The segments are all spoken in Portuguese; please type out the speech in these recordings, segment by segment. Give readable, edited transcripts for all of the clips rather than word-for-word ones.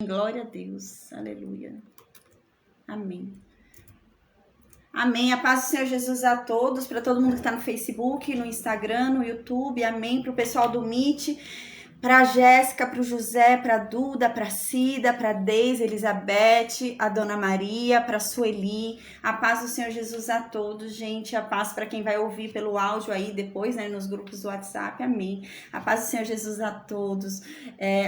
Glória a Deus, aleluia, amém. Amém, a paz do Senhor Jesus a todos, para todo mundo que está no Facebook, no Instagram, no YouTube, amém, para o pessoal do Meet, para a Jéssica, para o José, para a Duda, para a Cida, para a Deise, Elizabeth, a Dona Maria, para a Sueli, a paz do Senhor Jesus a todos, gente, a paz para quem vai ouvir pelo áudio aí depois, né, nos grupos do WhatsApp, amém, a paz do Senhor Jesus a todos.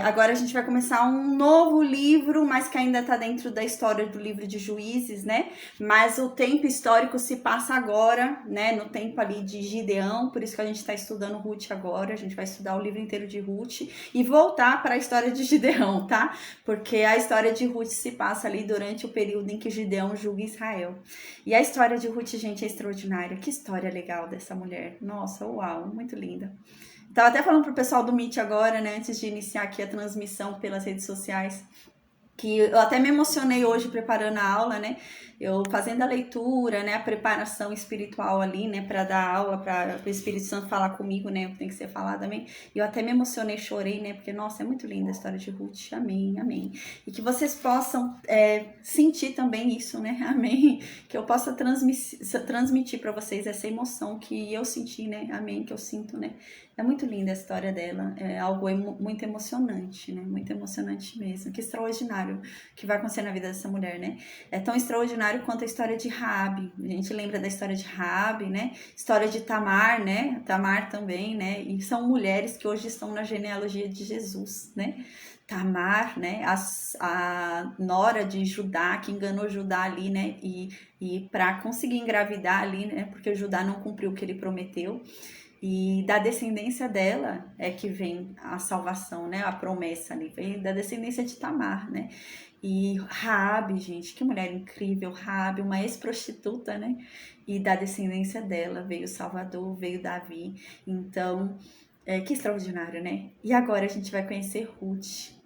Agora a gente vai começar um novo livro, mas que ainda está dentro da história do livro de Juízes, né, mas o tempo histórico se passa agora, né, no tempo ali de Gideão, por isso que a gente está estudando Ruth agora, a gente vai estudar o livro inteiro de Ruth, e voltar para a história de Gideão, tá? Porque a história de Ruth se passa ali durante o período em que Gideão julga Israel. E a história de Ruth, gente, é extraordinária. Que história legal dessa mulher. Nossa, uau, muito linda. Tava até falando pro pessoal do Meet agora, né, antes de iniciar aqui a transmissão pelas redes sociais, que eu até me emocionei hoje preparando a aula, né? Eu fazendo a leitura, né? A preparação espiritual ali, né? Para dar aula, para o Espírito Santo falar comigo, né? Tem que ser falado também. E eu até me emocionei, chorei, né? Porque, nossa, é muito linda a história de Ruth. Amém, amém. E que vocês possam sentir também isso, né? Amém. Que eu possa transmitir para vocês essa emoção que eu senti, né? Amém, que eu sinto, né? É muito linda a história dela, é algo muito emocionante, né? Muito emocionante mesmo. Que extraordinário que vai acontecer na vida dessa mulher, né? É tão extraordinário quanto a história de Raabe. A gente lembra da história de Raabe, né? História de Tamar, né? Tamar também, né? E são mulheres que hoje estão na genealogia de Jesus, né? Tamar, né? A nora de Judá, que enganou Judá ali, né? E para conseguir engravidar ali, né? Porque Judá não cumpriu o que ele prometeu. E da descendência dela é que vem a salvação, né? A promessa ali, vem da descendência de Tamar, né? E Raabe, gente, que mulher incrível, Raabe, uma ex-prostituta, né? E da descendência dela veio Salvador, veio Davi. Então, que extraordinário, né? E agora a gente vai conhecer Ruth,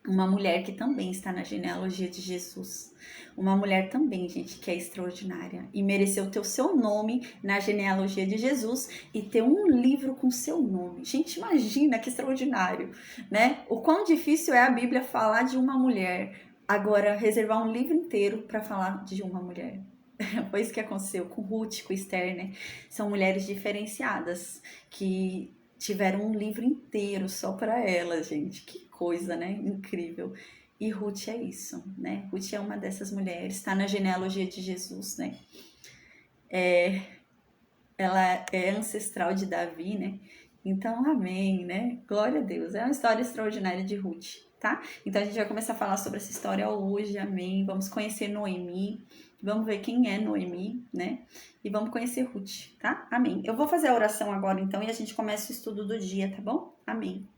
uma mulher que também está na genealogia de Jesus. Uma mulher também, gente, que é extraordinária e mereceu ter o seu nome na genealogia de Jesus e ter um livro com seu nome. Gente, imagina que extraordinário, né? O quão difícil é a Bíblia falar de uma mulher, agora reservar um livro inteiro para falar de uma mulher. Foi isso que aconteceu com Ruth, com Esther, né? São mulheres diferenciadas que tiveram um livro inteiro só para elas, gente. Que coisa, né? Incrível. E Ruth é isso, né? Ruth é uma dessas mulheres, está na genealogia de Jesus, né? Ela é ancestral de Davi, né? Então, amém, né? Glória a Deus. É uma história extraordinária de Ruth, tá? Então, a gente vai começar a falar sobre essa história hoje, amém. Vamos conhecer Noemi, vamos ver quem é Noemi, né? E vamos conhecer Ruth, tá? Amém. Eu vou fazer a oração agora, então, e a gente começa o estudo do dia, tá bom? Amém.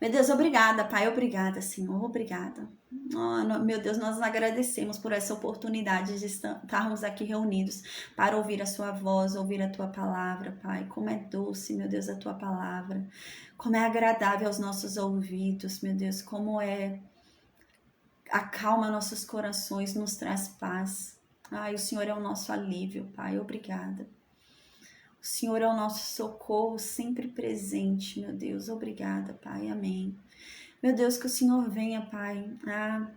Meu Deus, obrigada, Pai, obrigada, Senhor, obrigada. Oh, meu Deus, nós agradecemos por essa oportunidade de estarmos aqui reunidos para ouvir a sua voz, ouvir a tua palavra, Pai. Como é doce, meu Deus, a tua palavra. Como é agradável aos nossos ouvidos, meu Deus. Como acalma nossos corações, nos traz paz. Ai, o Senhor é o nosso alívio, Pai. Obrigada. O Senhor é o nosso socorro sempre presente, meu Deus. Obrigada, Pai. Amém. Meu Deus, que o Senhor venha, Pai, a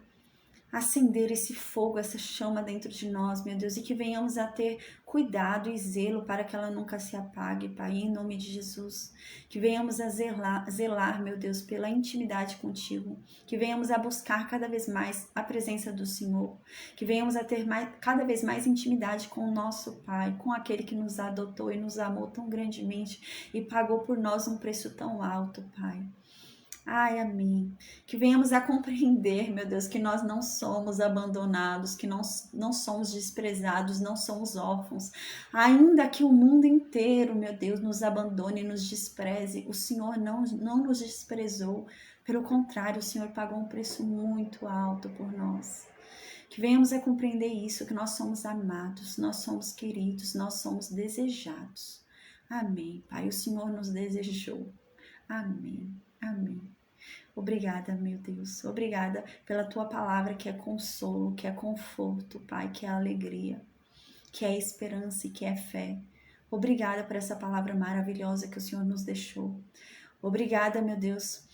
acender esse fogo, essa chama dentro de nós, meu Deus, e que venhamos a ter cuidado e zelo para que ela nunca se apague, Pai, em nome de Jesus. Que venhamos a zelar, meu Deus, pela intimidade contigo. Que venhamos a buscar cada vez mais a presença do Senhor. Que venhamos a ter cada vez mais intimidade com o nosso Pai, com aquele que nos adotou e nos amou tão grandemente e pagou por nós um preço tão alto, Pai. Ai, amém. Que venhamos a compreender, meu Deus, que nós não somos abandonados, que não somos desprezados, não somos órfãos. Ainda que o mundo inteiro, meu Deus, nos abandone e nos despreze, o Senhor não nos desprezou. Pelo contrário, o Senhor pagou um preço muito alto por nós. Que venhamos a compreender isso, que nós somos amados, nós somos queridos, nós somos desejados. Amém, Pai. O Senhor nos desejou. Amém. Amém. Obrigada, meu Deus. Obrigada pela tua palavra que é consolo, que é conforto, Pai, que é alegria, que é esperança e que é fé. Obrigada por essa palavra maravilhosa que o Senhor nos deixou. Obrigada, meu Deus,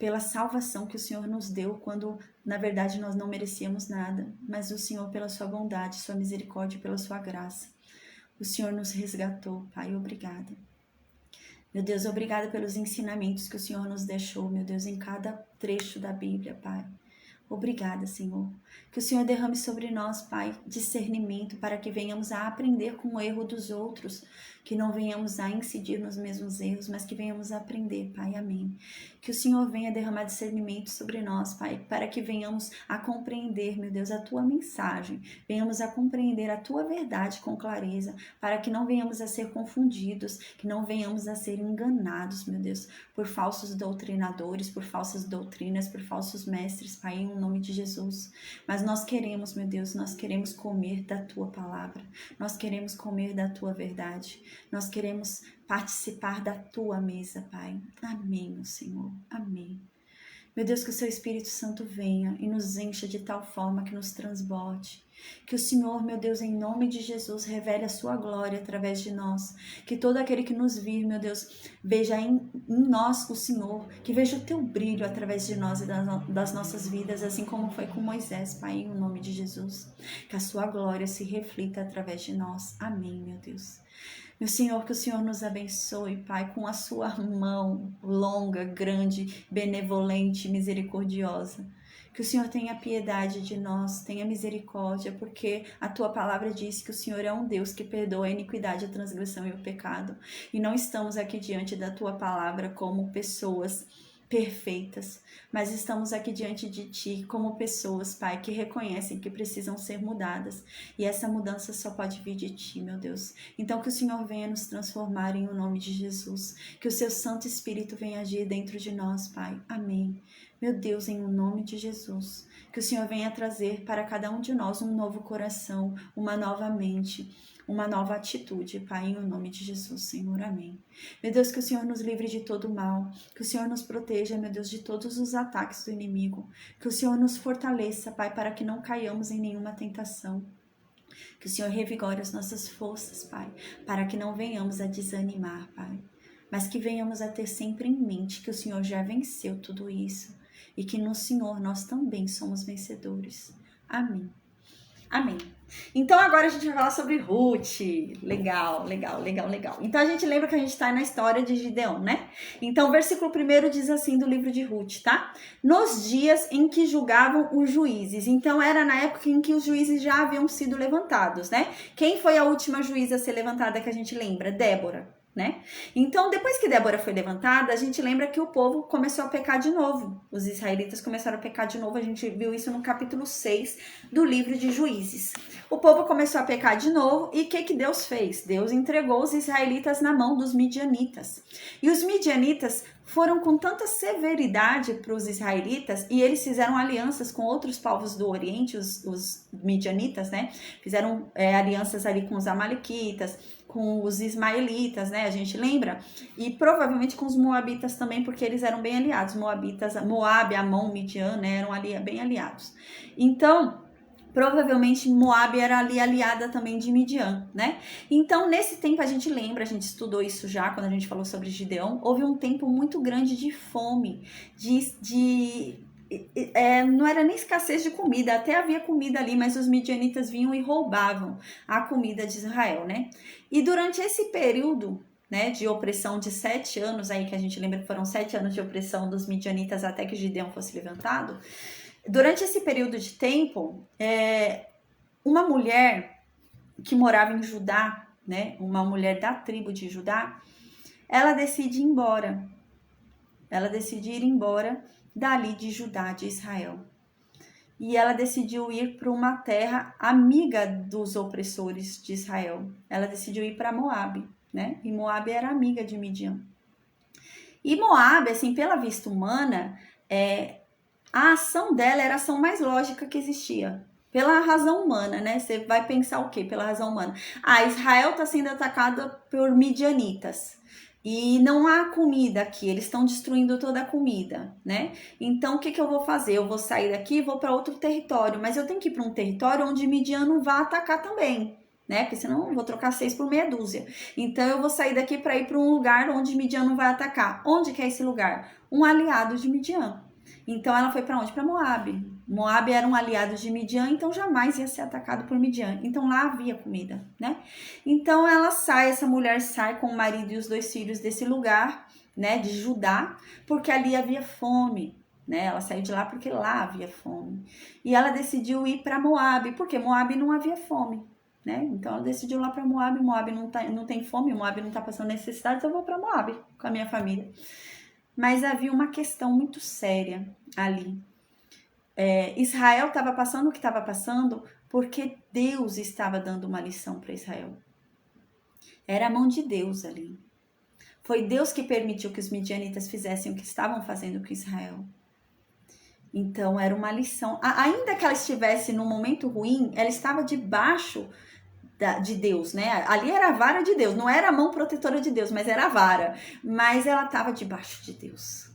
pela salvação que o Senhor nos deu quando, na verdade, nós não merecíamos nada, mas o Senhor, pela sua bondade, sua misericórdia, pela sua graça, o Senhor nos resgatou, Pai, obrigada. Meu Deus, obrigada pelos ensinamentos que o Senhor nos deixou, meu Deus, em cada trecho da Bíblia, Pai. Obrigada, Senhor. Que o Senhor derrame sobre nós, Pai, discernimento para que venhamos a aprender com o erro dos outros, que não venhamos a incidir nos mesmos erros, mas que venhamos a aprender, Pai. Amém. Que o Senhor venha derramar discernimento sobre nós, Pai, para que venhamos a compreender, meu Deus, a Tua mensagem, venhamos a compreender a Tua verdade com clareza, para que não venhamos a ser confundidos, que não venhamos a ser enganados, meu Deus, por falsos doutrinadores, por falsas doutrinas, por falsos mestres, Pai, em nome de Jesus. Mas nós queremos, meu Deus, nós queremos comer da Tua palavra, nós queremos comer da Tua verdade, nós queremos participar da Tua mesa, Pai. Amém, meu Senhor. Amém. Meu Deus, que o Seu Espírito Santo venha e nos encha de tal forma que nos transborde. Que o Senhor, meu Deus, em nome de Jesus, revele a Sua glória através de nós. Que todo aquele que nos vir, meu Deus, veja em nós o Senhor. Que veja o Teu brilho através de nós e das nossas vidas, assim como foi com Moisés, Pai, em nome de Jesus. Que a Sua glória se reflita através de nós. Amém, meu Deus. Meu Senhor, que o Senhor nos abençoe, Pai, com a Sua mão longa, grande, benevolente, misericordiosa. Que o Senhor tenha piedade de nós, tenha misericórdia, porque a Tua palavra diz que o Senhor é um Deus que perdoa a iniquidade, a transgressão e o pecado. E não estamos aqui diante da Tua palavra como pessoas perfeitas, mas estamos aqui diante de Ti como pessoas, Pai, que reconhecem que precisam ser mudadas, e essa mudança só pode vir de Ti, meu Deus. Então que o Senhor venha nos transformar em o nome de Jesus, que o Seu Santo Espírito venha agir dentro de nós, Pai. Amém. Meu Deus, em o nome de Jesus, que o Senhor venha trazer para cada um de nós um novo coração, uma nova mente, uma nova atitude, Pai, em nome de Jesus, Senhor, amém. Meu Deus, que o Senhor nos livre de todo mal, que o Senhor nos proteja, meu Deus, de todos os ataques do inimigo, que o Senhor nos fortaleça, Pai, para que não caiamos em nenhuma tentação, que o Senhor revigore as nossas forças, Pai, para que não venhamos a desanimar, Pai, mas que venhamos a ter sempre em mente que o Senhor já venceu tudo isso e que no Senhor nós também somos vencedores. Amém. Amém. Então agora a gente vai falar sobre Ruth. Legal. Então a gente lembra que a gente está na história de Gideão, né? Então o versículo 1 diz assim do livro de Ruth, tá? Nos dias em que julgavam os juízes. Então era na época em que os juízes já haviam sido levantados, né? Quem foi a última juíza a ser levantada que a gente lembra? Débora. Né? Então, depois que Débora foi levantada, a gente lembra que o povo começou a pecar de novo. Os israelitas começaram a pecar de novo. A gente viu isso no capítulo 6 do livro de Juízes. O povo começou a pecar de novo e o que Deus fez? Deus entregou os israelitas na mão dos midianitas. E os midianitas foram com tanta severidade para os israelitas e eles fizeram alianças com outros povos do Oriente, os midianitas, né? Fizeram alianças ali com os amalequitas, com os ismaelitas, né, a gente lembra? E provavelmente com os moabitas também, porque eles eram bem aliados. Moab, Amon, Midian, né, eram ali bem aliados. Então, provavelmente Moab era ali aliada também de Midian, né? Então, nesse tempo a gente lembra, a gente estudou isso já quando a gente falou sobre Gideão, houve um tempo muito grande de fome, não era nem escassez de comida, até havia comida ali, mas os midianitas vinham e roubavam a comida de Israel, né? E durante esse período, né, de opressão de 7 anos, aí que a gente lembra que foram 7 anos de opressão dos midianitas até que Gideão fosse levantado, durante esse período de tempo, uma mulher que morava em Judá, né, uma mulher da tribo de Judá, ela decide ir embora. Ela decide ir embora dali de Judá, de Israel. E ela decidiu ir para uma terra amiga dos opressores de Israel. Ela decidiu ir para Moab, né? E Moab era amiga de Midian. E Moab, assim, pela vista humana, a ação dela era a ação mais lógica que existia. Pela razão humana, né? Você vai pensar o quê? Pela razão humana. Israel está sendo atacada por midianitas. E não há comida aqui, eles estão destruindo toda a comida, né? Então, o que eu vou fazer? Eu vou sair daqui e vou para outro território, mas eu tenho que ir para um território onde Midian não vá atacar também, né? Porque senão eu vou trocar 6 por meia dúzia. Então eu vou sair daqui para ir para um lugar onde Midian não vai atacar. Onde que é esse lugar? Um aliado de Midian. Então ela foi para onde? Para Moabe. Moabe era um aliado de Midian, então jamais ia ser atacado por Midian. Então lá havia comida, né? Então essa mulher sai com o marido e os 2 filhos desse lugar, né, de Judá, porque ali havia fome, né? Ela saiu de lá porque lá havia fome. E ela decidiu ir para Moabe, porque Moabe não havia fome, né? Então ela decidiu ir lá para Moabe. Moabe não tem fome, Moabe não tá passando necessidade, então eu vou para Moabe com a minha família. Mas havia uma questão muito séria ali. Israel estava passando o que estava passando porque Deus estava dando uma lição para Israel. Era a mão de Deus ali. Foi Deus que permitiu que os midianitas fizessem o que estavam fazendo com Israel. Então era uma lição. Ainda que ela estivesse num momento ruim, ela estava debaixo de Deus, né? Ali era a vara de Deus, não era a mão protetora de Deus, mas era a vara. Mas ela estava debaixo de Deus.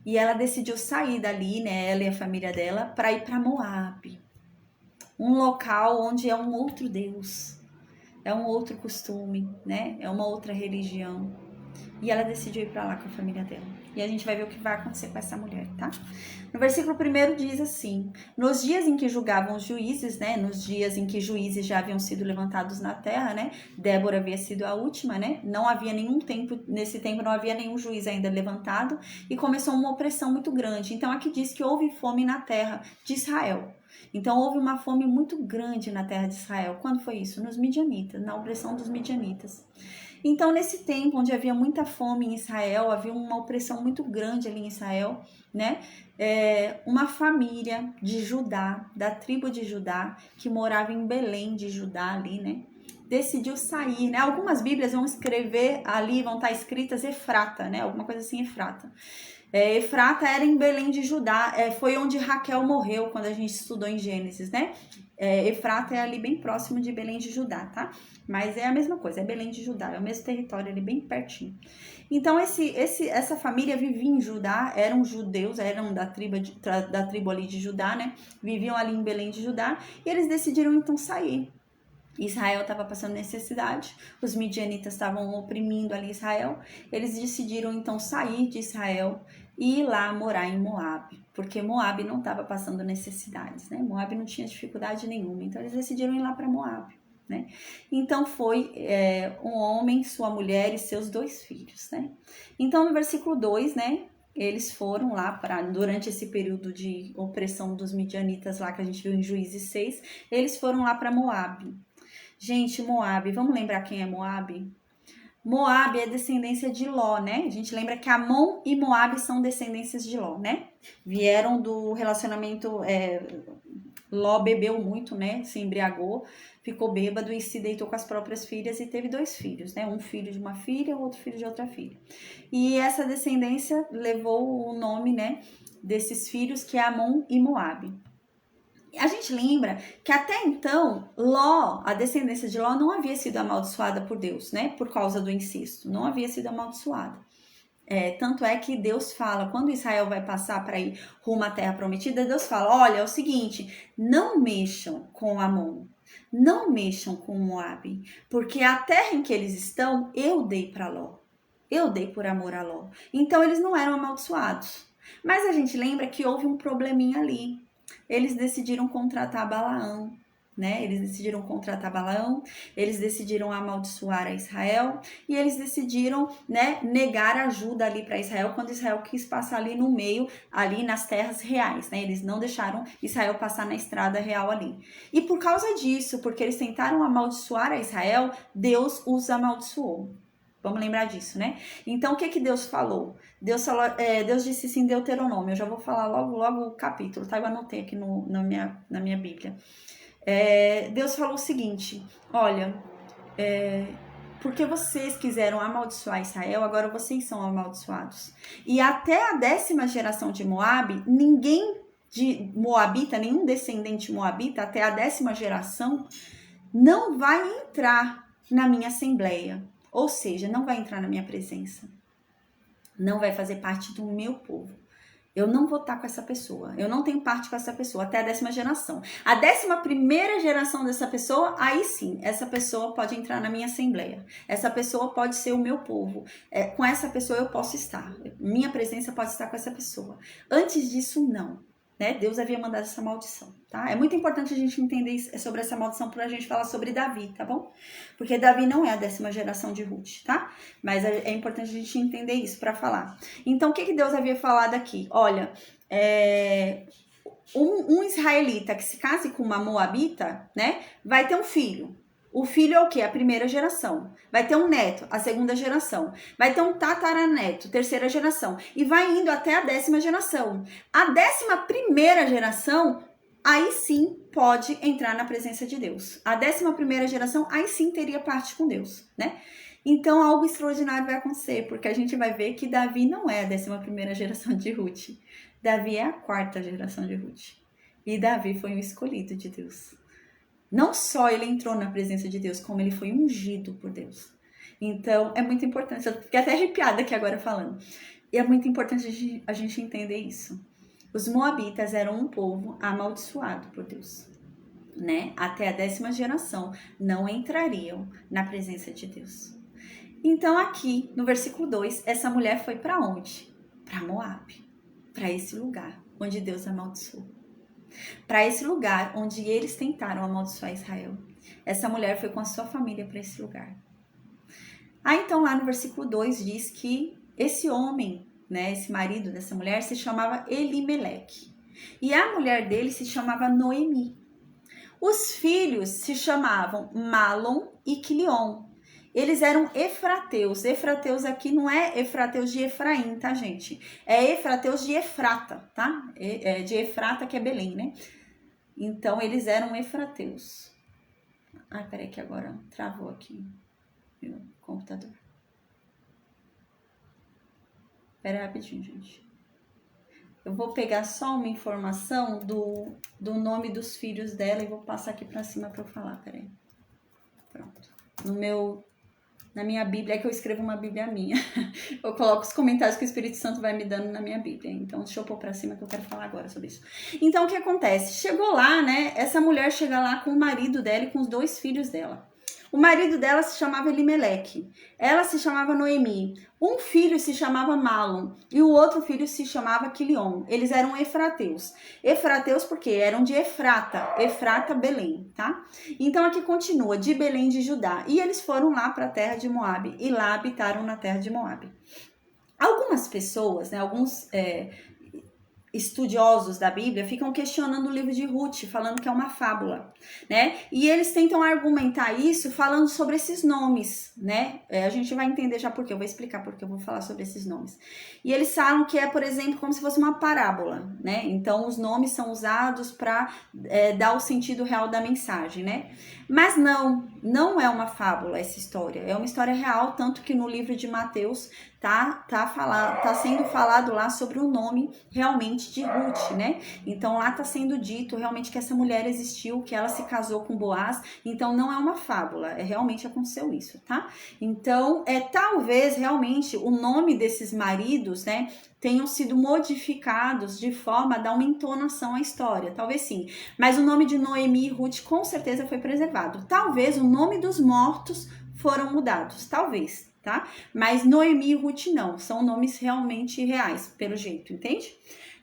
E ela decidiu sair dali, né, ela e a família dela, para ir para Moabe. Um local onde é um outro Deus, é um outro costume, né? É uma outra religião. E ela decidiu ir para lá com a família dela. E a gente vai ver o que vai acontecer com essa mulher, tá? No versículo 1 diz assim: nos dias em que julgavam os juízes, né? Nos dias em que juízes já haviam sido levantados na terra, né? Débora havia sido a última, né? Não havia nenhum tempo, nesse tempo não havia nenhum juiz ainda levantado e começou uma opressão muito grande. Então aqui diz que houve fome na terra de Israel. Então houve uma fome muito grande na terra de Israel. Quando foi isso? Nos midianitas, na opressão dos midianitas. Então, nesse tempo onde havia muita fome em Israel, havia uma opressão muito grande ali em Israel, né? Uma família de Judá, da tribo de Judá, que morava em Belém de Judá ali, né? Decidiu sair, né? Algumas bíblias vão escrever ali, vão estar escritas Efrata, né? Alguma coisa assim, Efrata. Efrata era em Belém de Judá, foi onde Raquel morreu quando a gente estudou em Gênesis, né? Efrata é ali bem próximo de Belém de Judá, tá? Mas é a mesma coisa, é Belém de Judá, é o mesmo território ali bem pertinho. Então essa família vivia em Judá, eram judeus, eram da tribo ali de Judá, né? Viviam ali em Belém de Judá e eles decidiram então sair. Israel estava passando necessidade, os midianitas estavam oprimindo ali Israel, eles decidiram então sair de Israel e ir lá morar em Moabe, porque Moabe não estava passando necessidades, né? Moabe não tinha dificuldade nenhuma, então eles decidiram ir lá para Moabe, né? Então foi um homem, sua mulher e seus 2 filhos, né? Então no versículo 2, né? Eles foram lá durante esse período de opressão dos midianitas lá que a gente viu em Juízes 6, eles foram lá para Moabe. Gente, Moabe, vamos lembrar quem é Moabe? Moabe é descendência de Ló, né? A gente lembra que Amon e Moabe são descendências de Ló, né? Vieram do relacionamento, Ló bebeu muito, né? Se embriagou, ficou bêbado e se deitou com as próprias filhas e teve 2 filhos, né? Um filho de uma filha, outro filho de outra filha. E essa descendência levou o nome, né, desses filhos, que é Amon e Moabe. A gente lembra que até então, Ló, a descendência de Ló, não havia sido amaldiçoada por Deus, né? Por causa do incesto, não havia sido amaldiçoada. Tanto é que Deus fala, quando Israel vai passar para ir rumo à terra prometida, Deus fala, olha, é o seguinte, não mexam com Amon, não mexam com Moabe, porque a terra em que eles estão, eu dei para Ló, eu dei por amor a Ló. Então eles não eram amaldiçoados. Mas a gente lembra que houve um probleminha ali. Eles decidiram contratar Balaão, né? Eles decidiram contratar Balaão, eles decidiram amaldiçoar a Israel e eles decidiram, né, negar ajuda ali para Israel quando Israel quis passar ali no meio, ali nas terras reais, né? Eles não deixaram Israel passar na estrada real ali. E por causa disso, porque eles tentaram amaldiçoar a Israel, Deus os amaldiçoou. Vamos lembrar disso, né? Então, o que Deus falou? Deus disse assim em Deuteronômio, eu já vou falar logo o capítulo, tá? Eu anotei aqui na minha Bíblia. Deus falou o seguinte, olha, porque vocês quiseram amaldiçoar Israel, agora vocês são amaldiçoados. E até a 10ª geração de Moabe, ninguém de Moabita, nenhum descendente Moabita, até a 10ª geração, não vai entrar na minha assembleia. Ou seja, não vai entrar na minha presença. Não vai fazer parte do meu povo. Eu não vou estar com essa pessoa. Eu não tenho parte com essa pessoa até a 10ª geração. A 11ª geração dessa pessoa, aí sim, essa pessoa pode entrar na minha assembleia. Essa pessoa pode ser o meu povo. Com essa pessoa eu posso estar. Minha presença pode estar com essa pessoa. Antes disso, não. Né? Deus havia mandado essa maldição, tá? É muito importante a gente entender sobre essa maldição para a gente falar sobre Davi, tá bom? Porque Davi não é a 10ª geração de Ruth, tá? Mas é importante a gente entender isso para falar. Então, o que Deus havia falado aqui? Olha, um israelita que se case com uma moabita, né? Vai ter um filho. O filho é o quê? A 1ª geração. Vai ter um neto, a 2ª geração. Vai ter um tataraneto, 3ª geração. E vai indo até a 10ª geração. A 11ª geração, aí sim pode entrar na presença de Deus. A 11ª geração, aí sim teria parte com Deus, né? Então algo extraordinário vai acontecer, porque a gente vai ver que Davi não é a 11ª geração de Ruth. Davi é a 4ª geração de Ruth. E Davi foi um escolhido de Deus. Não só ele entrou na presença de Deus, como ele foi ungido por Deus. Então, é muito importante. Eu fiquei até arrepiada aqui agora falando. E é muito importante a gente entender isso. Os moabitas eram um povo amaldiçoado por Deus, né? Até a 10ª geração não entrariam na presença de Deus. Então, aqui, no versículo 2, essa mulher foi para onde? Para Moabe. Para esse lugar onde Deus amaldiçoou. Para esse lugar onde eles tentaram amaldiçoar Israel. Essa mulher foi com a sua família para esse lugar. Então lá no versículo 2 diz que esse homem, né, esse marido dessa mulher se chamava Elimeleque. E a mulher dele se chamava Noemi. Os filhos se chamavam Malom e Quilion. Eles eram efrateus. Efrateus aqui não é efrateus de Efraim, tá, gente? É efrateus de Efrata, tá? De Efrata, que é Belém, né? Então, eles eram efrateus. Ai, peraí que agora travou aqui meu computador. Pera rapidinho, gente. Eu vou pegar só uma informação do nome dos filhos dela e vou passar aqui pra cima pra eu falar, peraí. Pronto. Na minha Bíblia, é que eu escrevo uma Bíblia minha. Eu coloco os comentários que o Espírito Santo vai me dando na minha Bíblia. Então, deixa eu pôr pra cima que eu quero falar agora sobre isso. Então, o que acontece? Chegou lá, né? Essa mulher chega lá com o marido dela e com os 2 filhos dela. O marido dela se chamava Elimeleque. Ela se chamava Noemi. Um filho se chamava Malom e o outro filho se chamava Quilion. Eles eram efrateus. Efrateus porque eram de Efrata. Efrata, Belém, tá? Então aqui continua, de Belém de Judá. E eles foram lá para a terra de Moabe e lá habitaram na terra de Moabe. Algumas pessoas, né, alguns estudiosos da Bíblia ficam questionando o livro de Ruth, falando que é uma fábula, né? E eles tentam argumentar isso falando sobre esses nomes, né? A gente vai entender já por quê, eu vou explicar por que eu vou falar sobre esses nomes. E eles falam que é, por exemplo, como se fosse uma parábola, né? Então, os nomes são usados para dar o sentido real da mensagem, né? Mas não é uma fábula essa história, é uma história real, tanto que no livro de Mateus tá sendo falado lá sobre o nome realmente de Ruth, né? Então lá tá sendo dito realmente que essa mulher existiu, que ela se casou com Boaz, então não é uma fábula, realmente aconteceu isso, tá? Então, talvez realmente o nome desses maridos, né, tenham sido modificados de forma a dar uma entonação à história, talvez sim, mas o nome de Noemi e Ruth com certeza foi preservado. Talvez o nome dos mortos foram mudados, talvez, tá? Mas Noemi e Ruth não, são nomes realmente reais, pelo jeito, entende?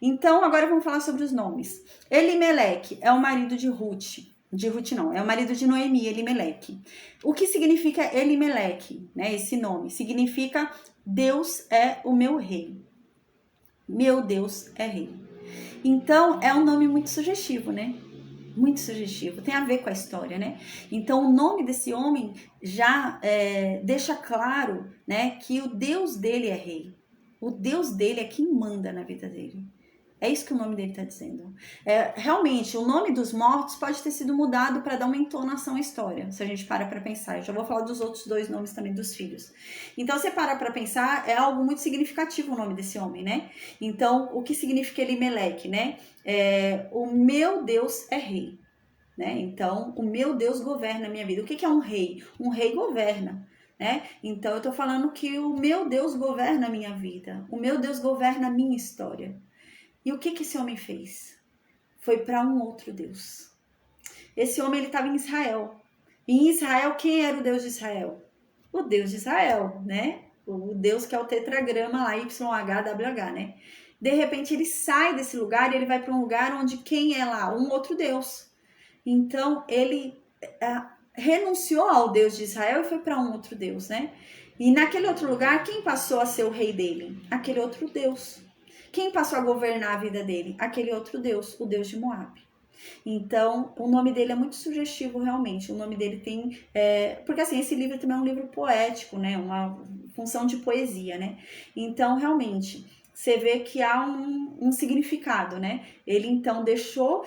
Então, agora vamos falar sobre os nomes. Elimeleque é o marido de Ruth. De Ruth não, é o marido de Noemi, Elimeleque. O que significa Elimeleque, né? Esse nome significa Deus é o meu rei. Meu Deus é rei. Então, é um nome muito sugestivo, né? Muito sugestivo, tem a ver com a história, né? Então, o nome desse homem já deixa claro, né, que o Deus dele é rei. O Deus dele é quem manda na vida dele. É isso que o nome dele está dizendo. Realmente, o nome dos mortos pode ter sido mudado para dar uma entonação à história, se a gente para pensar. Eu já vou falar dos outros 2 nomes também dos filhos. Então, você para pensar, é algo muito significativo o nome desse homem, né? Então, o que significa Elimeleque, né? O meu Deus é rei, né? Então, o meu Deus governa a minha vida. O que é um rei? Um rei governa, né? Então, eu tô falando que o meu Deus governa a minha vida. O meu Deus governa a minha história. E o que esse homem fez? Foi para um outro Deus. Esse homem, ele estava em Israel. E em Israel, quem era o Deus de Israel? O Deus de Israel, né? O Deus que é o tetragrama lá, YHWH, né? De repente, ele sai desse lugar e ele vai para um lugar onde quem é lá? Um outro Deus. Então, ele renunciou ao Deus de Israel e foi para um outro Deus, né? E naquele outro lugar, quem passou a ser o rei dele? Aquele outro Deus. Quem passou a governar a vida dele? Aquele outro Deus, o Deus de Moabe. Então, o nome dele é muito sugestivo, realmente. O nome dele tem... porque, assim, esse livro também é um livro poético, né? Uma função de poesia, né? Então, realmente, você vê que há um significado, né? Ele, então, deixou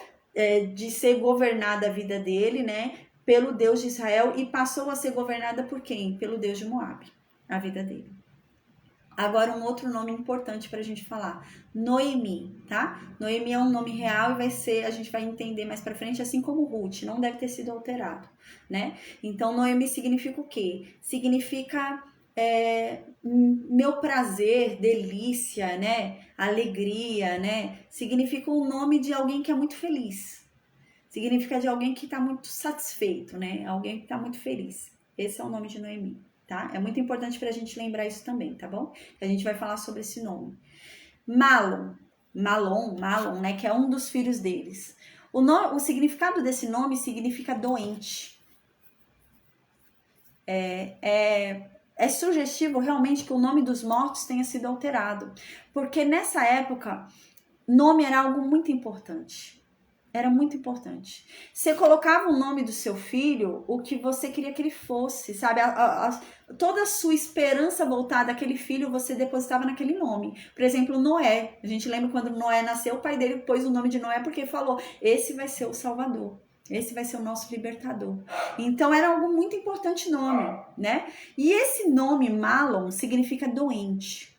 de ser governada a vida dele, né? Pelo Deus de Israel e passou a ser governada por quem? Pelo Deus de Moabe, a vida dele. Agora, um outro nome importante para a gente falar, Noemi, tá? Noemi é um nome real e vai ser, a gente vai entender mais para frente, assim como Ruth, não deve ter sido alterado, né? Então, Noemi significa o quê? Significa meu prazer, delícia, né? Alegria, né? Significa o nome de alguém que é muito feliz. Significa de alguém que está muito satisfeito, né? Alguém que está muito feliz. Esse é o nome de Noemi. Tá? É muito importante para a gente lembrar isso também, tá bom? A gente vai falar sobre esse nome. Malon, né? Que é um dos filhos deles. O significado desse nome significa doente. É sugestivo realmente que o nome dos mortos tenha sido alterado. Porque nessa época, nome era algo muito importante. Era muito importante. Você colocava o nome do seu filho, o que você queria que ele fosse, sabe? Toda a sua esperança voltada àquele filho, você depositava naquele nome. Por exemplo, Noé. A gente lembra quando Noé nasceu, o pai dele pôs o nome de Noé porque falou, esse vai ser o Salvador. Esse vai ser o nosso libertador. Então, era algo muito importante nome, né? E esse nome, Malon, significa doente.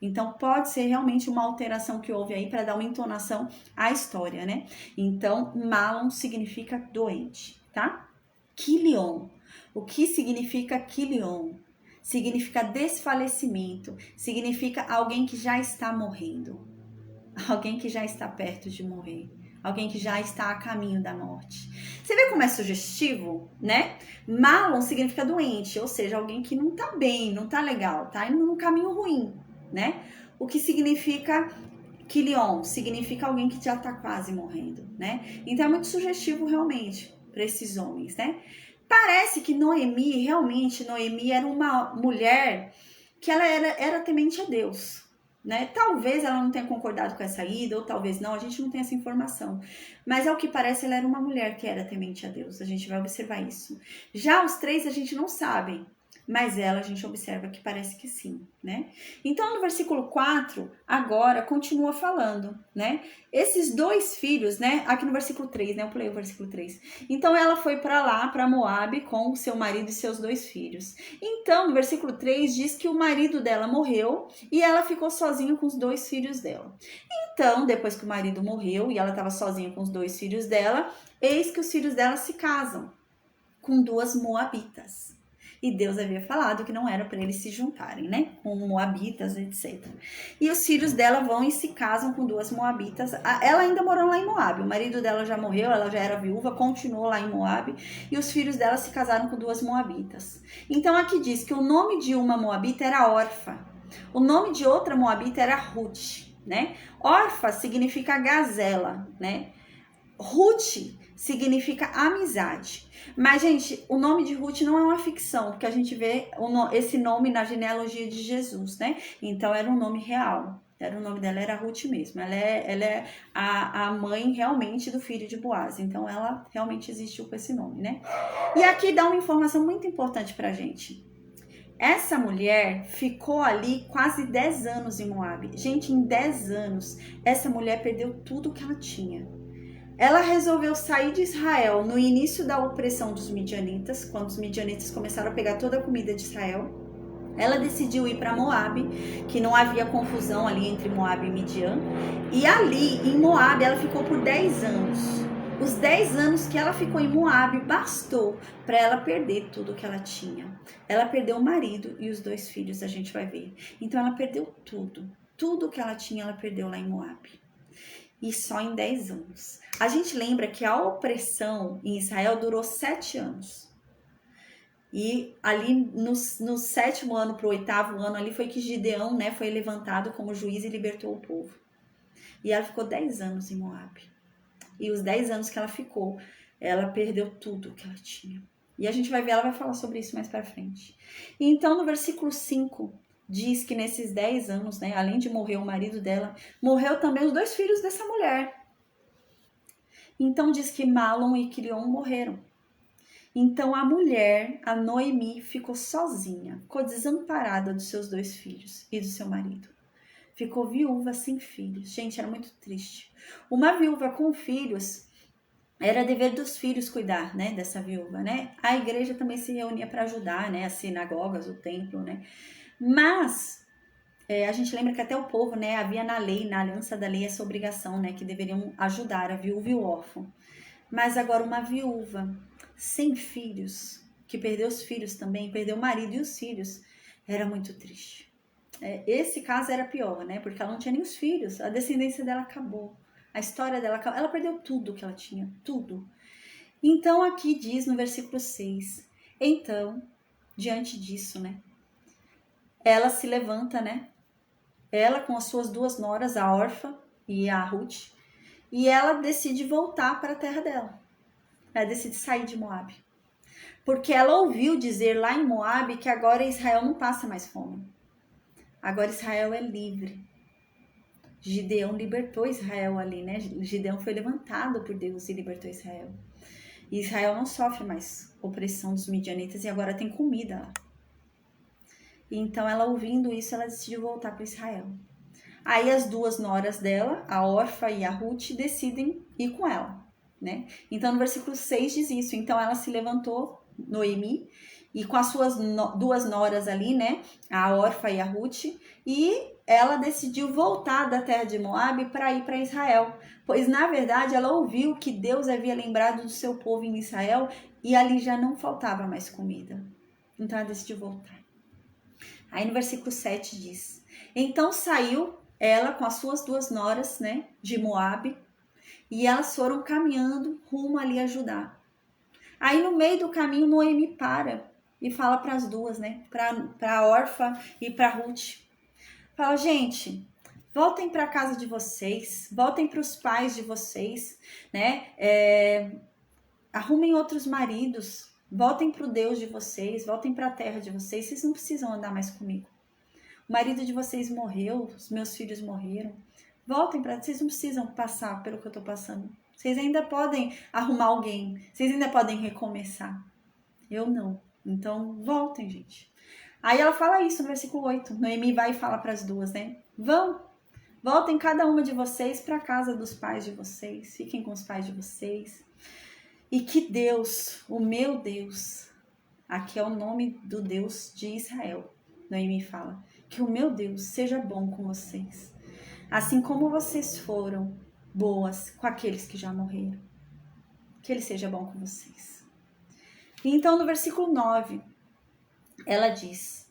Então, pode ser realmente uma alteração que houve aí para dar uma entonação à história, né? Então, Malon significa doente, tá? Kilion. O que significa Kilion? Significa desfalecimento, significa alguém que já está morrendo, alguém que já está perto de morrer, alguém que já está a caminho da morte. Você vê como é sugestivo, né? Malon significa doente, ou seja, alguém que não tá bem, não tá legal, tá indo num caminho ruim, né? O que significa Kilion? Significa alguém que já tá quase morrendo, né? Então é muito sugestivo realmente para esses homens, né? Parece que Noemi era uma mulher que ela era temente a Deus, né? Talvez ela não tenha concordado com essa ida, ou talvez não, a gente não tem essa informação. Mas ao que parece, ela era uma mulher que era temente a Deus, a gente vai observar isso. Já os três a gente não sabe, mas ela a gente observa que parece que sim, né? Então no versículo 4, agora continua falando, né? Esses dois filhos, né? Aqui no versículo 3, né? Eu pulei o versículo 3. Então ela foi para lá, para Moabe, com seu marido e seus dois filhos. Então no versículo 3 diz que o marido dela morreu e ela ficou sozinha com os dois filhos dela. Então, depois que o marido morreu e ela estava sozinha com os dois filhos dela, eis que os filhos dela se casam com duas moabitas. E Deus havia falado que não era para eles se juntarem, né? Com moabitas, etc. E os filhos dela vão e se casam com duas moabitas. Ela ainda morou lá em Moabe. O marido dela já morreu, ela já era viúva, continuou lá em Moabe. E os filhos dela se casaram com duas moabitas. Então aqui diz que o nome de uma moabita era Orfa. O nome de outra moabita era Ruth, né? Orfa significa gazela, né? Ruth significa amizade. Mas, gente, o nome de Ruth não é uma ficção, porque a gente vê esse nome na genealogia de Jesus, né? Então, era um nome real. O nome dela era Ruth mesmo. Ela é a mãe realmente do filho de Boaz. Então, ela realmente existiu com esse nome, né? E aqui dá uma informação muito importante pra gente. Essa mulher ficou ali quase 10 anos em Moabe. Gente, em 10 anos, essa mulher perdeu tudo que ela tinha. Ela resolveu sair de Israel no início da opressão dos midianitas, quando os midianitas começaram a pegar toda a comida de Israel. Ela decidiu ir para Moabe, que não havia confusão ali entre Moabe e Midian. E ali, em Moabe, ela ficou por 10 anos. Os 10 anos que ela ficou em Moabe bastou para ela perder tudo que ela tinha. Ela perdeu o marido e os dois filhos, a gente vai ver. Então ela perdeu tudo. Tudo que ela tinha, ela perdeu lá em Moabe. E só em 10 anos. A gente lembra que a opressão em Israel durou 7 anos. E ali no 7º ano para o 8º ano, ali foi que Gideão, né, foi levantado como juiz e libertou o povo. E ela ficou 10 anos em Moabe. E os 10 anos que ela ficou, ela perdeu tudo que ela tinha. E a gente vai ver, ela vai falar sobre isso mais para frente. E então no versículo 5, diz que nesses 10 anos, né, além de morrer o marido dela, morreu também os 2 filhos dessa mulher. Então diz que Malom e Quilion morreram. Então a mulher, a Noemi, ficou sozinha, ficou desamparada dos seus 2 filhos e do seu marido. Ficou viúva sem filhos. Gente, era muito triste. Uma viúva com filhos, era dever dos filhos cuidar, né, dessa viúva, né? A igreja também se reunia para ajudar, né, as sinagogas, o templo, né? Mas a gente lembra que até o povo, né, havia na lei, na aliança da lei, essa obrigação, né, que deveriam ajudar a viúva e o órfão. Mas agora uma viúva sem filhos, que perdeu os filhos também, perdeu o marido e os filhos, era muito triste. Esse caso era pior, né? Porque ela não tinha nem os filhos, a descendência dela acabou, a história dela acabou, ela perdeu tudo que ela tinha, tudo. Então aqui diz no versículo 6, então, diante disso, né? Ela se levanta, né? Ela com as suas 2 noras, a Orfa e a Ruth, e ela decide voltar para a terra dela. Ela decide sair de Moabe. Porque ela ouviu dizer lá em Moabe que agora Israel não passa mais fome. Agora Israel é livre. Gideão libertou Israel ali, né? Gideão foi levantado por Deus e libertou Israel. E Israel não sofre mais opressão dos midianitas e agora tem comida lá. E então ela ouvindo isso, ela decidiu voltar para Israel. Aí as 2 noras dela, a Orfa e a Ruth, decidem ir com ela, né? Então no versículo 6 diz isso. Então ela se levantou, Noemi, e com as suas 2 noras ali, né? A Orfa e a Ruth, e ela decidiu voltar da terra de Moabe para ir para Israel. Pois na verdade ela ouviu que Deus havia lembrado do seu povo em Israel e ali já não faltava mais comida. Então ela decidiu voltar. Aí no versículo 7 diz: então saiu ela com as suas 2 noras, né, de Moabe, e elas foram caminhando rumo ali a Judá. Aí no meio do caminho Noemi para e fala para as 2, né, para Orfa e para Ruth. Fala, gente, voltem para a casa de vocês, voltem para os pais de vocês, né, arrumem outros maridos, voltem para o Deus de vocês, voltem para a terra de vocês, vocês não precisam andar mais comigo. O marido de vocês morreu, os meus filhos morreram. Voltem para, vocês não precisam passar pelo que eu estou passando. Vocês ainda podem arrumar alguém, vocês ainda podem recomeçar. Eu não. Então, voltem, gente. Aí ela fala isso no versículo 8. Noemi vai e fala para as 2, né? Voltem cada uma de vocês para a casa dos pais de vocês. Fiquem com os pais de vocês. E que Deus, o meu Deus, aqui é o nome do Deus de Israel. Noemi fala, que o meu Deus seja bom com vocês, assim como vocês foram boas com aqueles que já morreram. Que ele seja bom com vocês. E então no versículo 9, ela diz: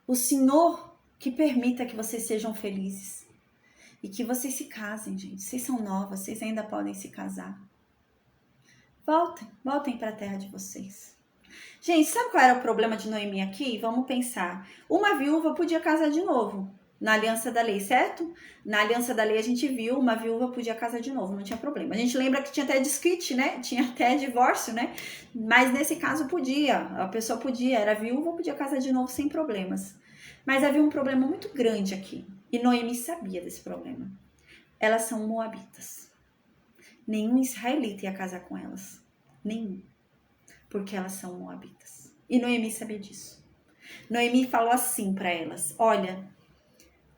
o Senhor que permita que vocês sejam felizes e que vocês se casem, gente. Vocês são novas, vocês ainda podem se casar. Voltem para a terra de vocês. Gente, sabe qual era o problema de Noemi aqui? Vamos pensar. Uma viúva podia casar de novo na aliança da lei, certo? Na aliança da lei a gente viu, uma viúva podia casar de novo, não tinha problema. A gente lembra que tinha até desquite, né? Tinha até divórcio, né? Mas nesse caso podia, a pessoa podia, era viúva, podia casar de novo sem problemas. Mas havia um problema muito grande aqui. E Noemi sabia desse problema. Elas são moabitas. Nenhum israelita ia casar com elas. Nenhum. Porque elas são moabitas. E Noemi sabia disso. Noemi falou assim para elas: olha,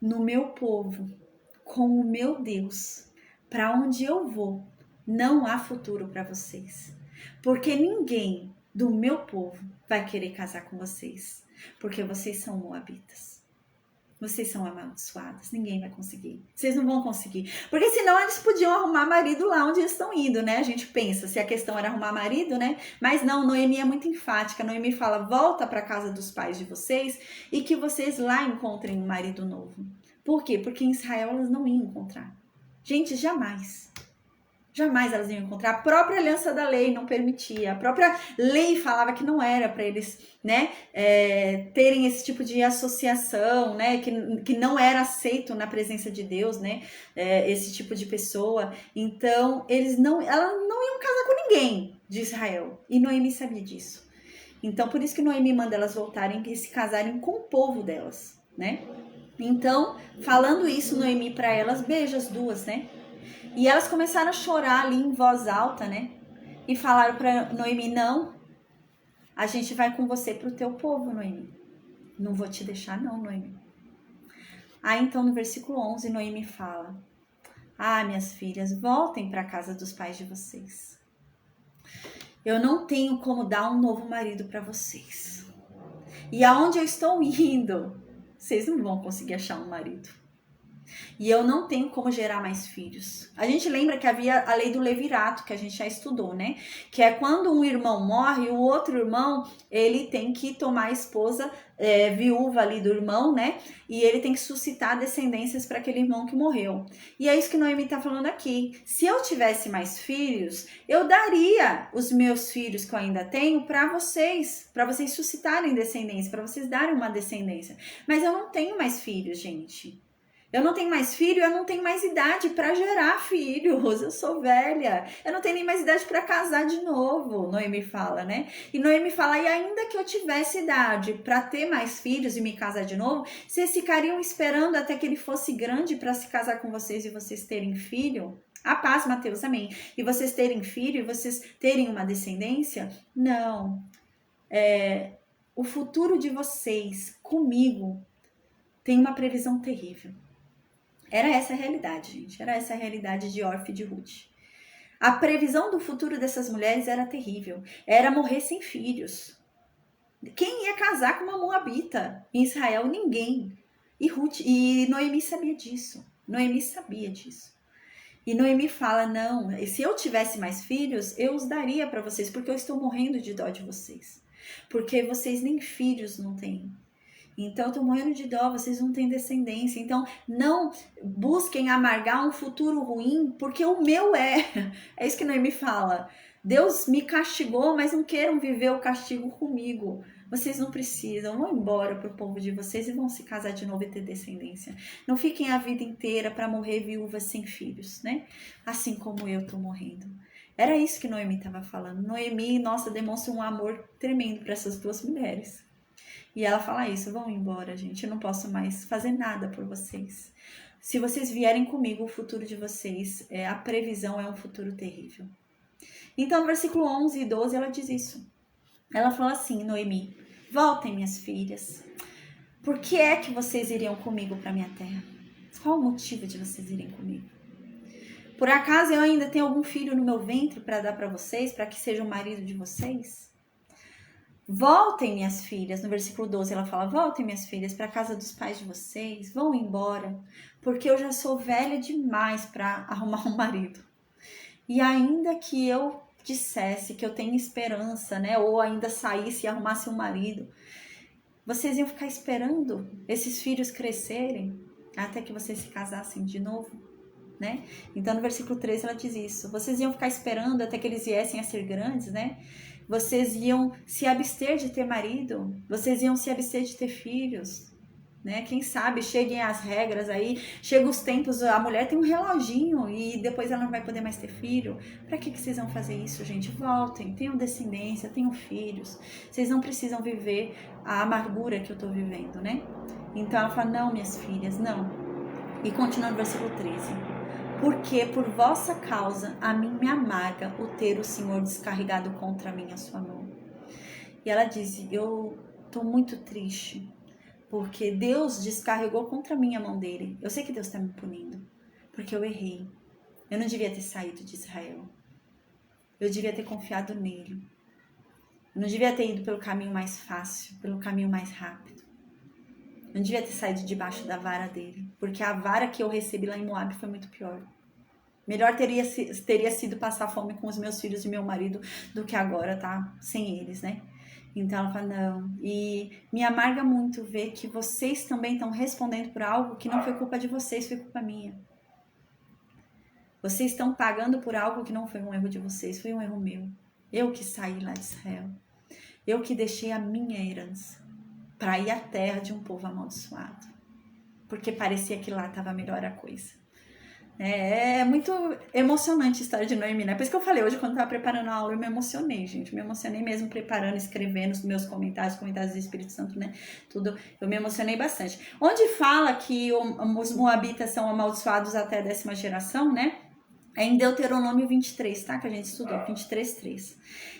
no meu povo, com o meu Deus, para onde eu vou, não há futuro para vocês. Porque ninguém do meu povo vai querer casar com vocês. Porque vocês são moabitas. Vocês são amaldiçoadas, ninguém vai conseguir. Vocês não vão conseguir. Porque senão eles podiam arrumar marido lá onde eles estão indo, né? A gente pensa, se a questão era arrumar marido, né? Mas não, Noemi é muito enfática. Noemi fala, volta para casa dos pais de vocês e que vocês lá encontrem um marido novo. Por quê? Porque em Israel elas não iam encontrar. Gente, jamais. Jamais elas iam encontrar. A própria aliança da lei não permitia. A própria lei falava que não era para eles, né, terem esse tipo de associação, né, que não era aceito na presença de Deus, né, esse tipo de pessoa. Então, elas não iam casar com ninguém de Israel. E Noemi sabia disso. Então, por isso que Noemi manda elas voltarem e se casarem com o povo delas, né? Então, falando isso, Noemi para elas, beija as duas, né? E elas começaram a chorar ali em voz alta, né? E falaram para Noemi, não, a gente vai com você pro teu povo, Noemi. Não vou te deixar não, Noemi. Aí então no versículo 11, Noemi fala, minhas filhas, voltem para a casa dos pais de vocês. Eu não tenho como dar um novo marido para vocês. E aonde eu estou indo, vocês não vão conseguir achar um marido. E eu não tenho como gerar mais filhos. A gente lembra que havia a lei do levirato, que a gente já estudou, né? Que é quando um irmão morre, o outro irmão, ele tem que tomar a esposa viúva ali do irmão, né? E ele tem que suscitar descendências para aquele irmão que morreu. E é isso que Noemi tá falando aqui. Se eu tivesse mais filhos, eu daria os meus filhos que eu ainda tenho para vocês suscitarem descendência, para vocês darem uma descendência. Mas eu não tenho mais filhos, gente. Eu não tenho mais filho, eu não tenho mais idade para gerar filhos, eu sou velha, eu não tenho nem mais idade para casar de novo, Noemi fala, né? E Noemi fala, e ainda que eu tivesse idade para ter mais filhos e me casar de novo, vocês ficariam esperando até que ele fosse grande para se casar com vocês e vocês terem filho? A paz, Mateus, amém. E vocês terem filho e vocês terem uma descendência? Não. O futuro de vocês comigo tem uma previsão terrível. Era essa a realidade, gente. Era essa a realidade de Orfa e de Ruth. A previsão do futuro dessas mulheres era terrível. Era morrer sem filhos. Quem ia casar com uma moabita? Em Israel, ninguém. E Noemi sabia disso. Noemi sabia disso. E Noemi fala, não, se eu tivesse mais filhos, eu os daria para vocês, porque eu estou morrendo de dó de vocês. Porque vocês nem filhos não têm. Então, eu tô morrendo de dó, vocês não têm descendência. Então, não busquem amargar um futuro ruim, porque o meu é. É isso que Noemi fala. Deus me castigou, mas não queiram viver o castigo comigo. Vocês não precisam, vão embora pro povo de vocês e vão se casar de novo e ter descendência. Não fiquem a vida inteira para morrer viúvas sem filhos, né? Assim como eu tô morrendo. Era isso que Noemi estava falando. Noemi, nossa, demonstra um amor tremendo para essas duas mulheres. E ela fala isso, vão embora, gente, eu não posso mais fazer nada por vocês. Se vocês vierem comigo, o futuro de vocês, a previsão é um futuro terrível. Então, no versículo 11 e 12, ela diz isso. Ela fala assim, Noemi, voltem, minhas filhas. Por que é que vocês iriam comigo para minha terra? Qual o motivo de vocês irem comigo? Por acaso eu ainda tenho algum filho no meu ventre para dar para vocês, para que seja o marido de vocês? Voltem, minhas filhas, no versículo 12 ela fala, voltem, minhas filhas, para a casa dos pais de vocês, vão embora, porque eu já sou velha demais para arrumar um marido. E ainda que eu dissesse que eu tenho esperança, né, ou ainda saísse e arrumasse um marido, vocês iam ficar esperando esses filhos crescerem até que vocês se casassem de novo, né? Então no versículo 13 ela diz isso, vocês iam ficar esperando até que eles viessem a ser grandes, né? Vocês iam se abster de ter marido, vocês iam se abster de ter filhos, né? Quem sabe cheguem as regras aí, chegam os tempos, a mulher tem um reloginho e depois ela não vai poder mais ter filho. Para que vocês vão fazer isso, gente? Voltem, tenham descendência, tenham filhos. Vocês não precisam viver a amargura que eu tô vivendo, né? Então ela fala, não, minhas filhas, não. E continua no versículo 13. Porque por vossa causa a mim me amarga o ter o Senhor descarregado contra mim a sua mão. E ela diz, eu tô muito triste, porque Deus descarregou contra mim a mão dele. Eu sei que Deus está me punindo, porque eu errei. Eu não devia ter saído de Israel. Eu devia ter confiado nele. Eu não devia ter ido pelo caminho mais fácil, pelo caminho mais rápido. Eu não devia ter saído debaixo da vara dele, porque a vara que eu recebi lá em Moab foi muito pior. Melhor teria sido passar fome com os meus filhos e meu marido do que agora tá sem eles, né? Então ela fala, não. E me amarga muito ver que vocês também estão respondendo por algo que não foi culpa de vocês, foi culpa minha. Vocês estão pagando por algo que não foi um erro de vocês, foi um erro meu. Eu que saí lá de Israel. Eu que deixei a minha herança para ir à terra de um povo amaldiçoado. Porque parecia que lá estava melhor a coisa. É muito emocionante a história de Noemi, né? Por isso que eu falei, hoje quando eu estava preparando a aula, eu me emocionei, gente. Me emocionei mesmo preparando, escrevendo os meus comentários do Espírito Santo, né? Tudo, eu me emocionei bastante. Onde fala que os moabitas são amaldiçoados até a 10ª geração, né? É em Deuteronômio 23, tá? Que a gente estudou, 23:3.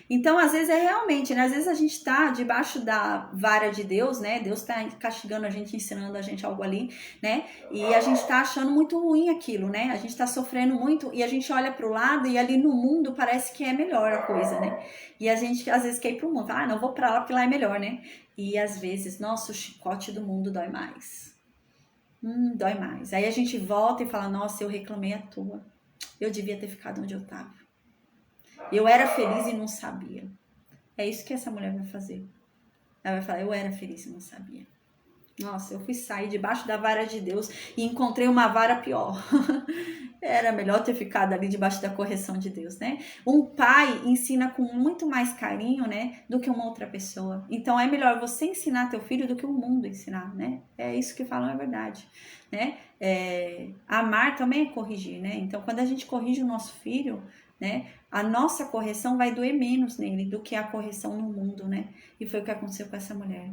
Então, às vezes é realmente, né? Às vezes a gente tá debaixo da vara de Deus, né? Deus tá castigando a gente, ensinando a gente algo ali, né? E a gente tá achando muito ruim aquilo, né? A gente tá sofrendo muito e a gente olha pro lado e ali no mundo parece que é melhor a coisa, né? E a gente, às vezes, quer ir pro mundo. Ah, não vou pra lá porque lá é melhor, né? E às vezes, nossa, o chicote do mundo dói mais. Dói mais. Aí a gente volta e fala, nossa, eu reclamei à toa. Eu devia ter ficado onde eu estava. Eu era feliz e não sabia. É isso que essa mulher vai fazer. Ela vai falar, eu era feliz e não sabia. Nossa, eu fui sair debaixo da vara de Deus e encontrei uma vara pior. Era melhor ter ficado ali debaixo da correção de Deus, né? Um pai ensina com muito mais carinho, né, do que uma outra pessoa. Então é melhor você ensinar teu filho do que o mundo ensinar, né? É isso que falam, é verdade, né? Amar também é corrigir, né? Então quando a gente corrige o nosso filho, né, a nossa correção vai doer menos nele do que a correção no mundo, né? E foi o que aconteceu com essa mulher.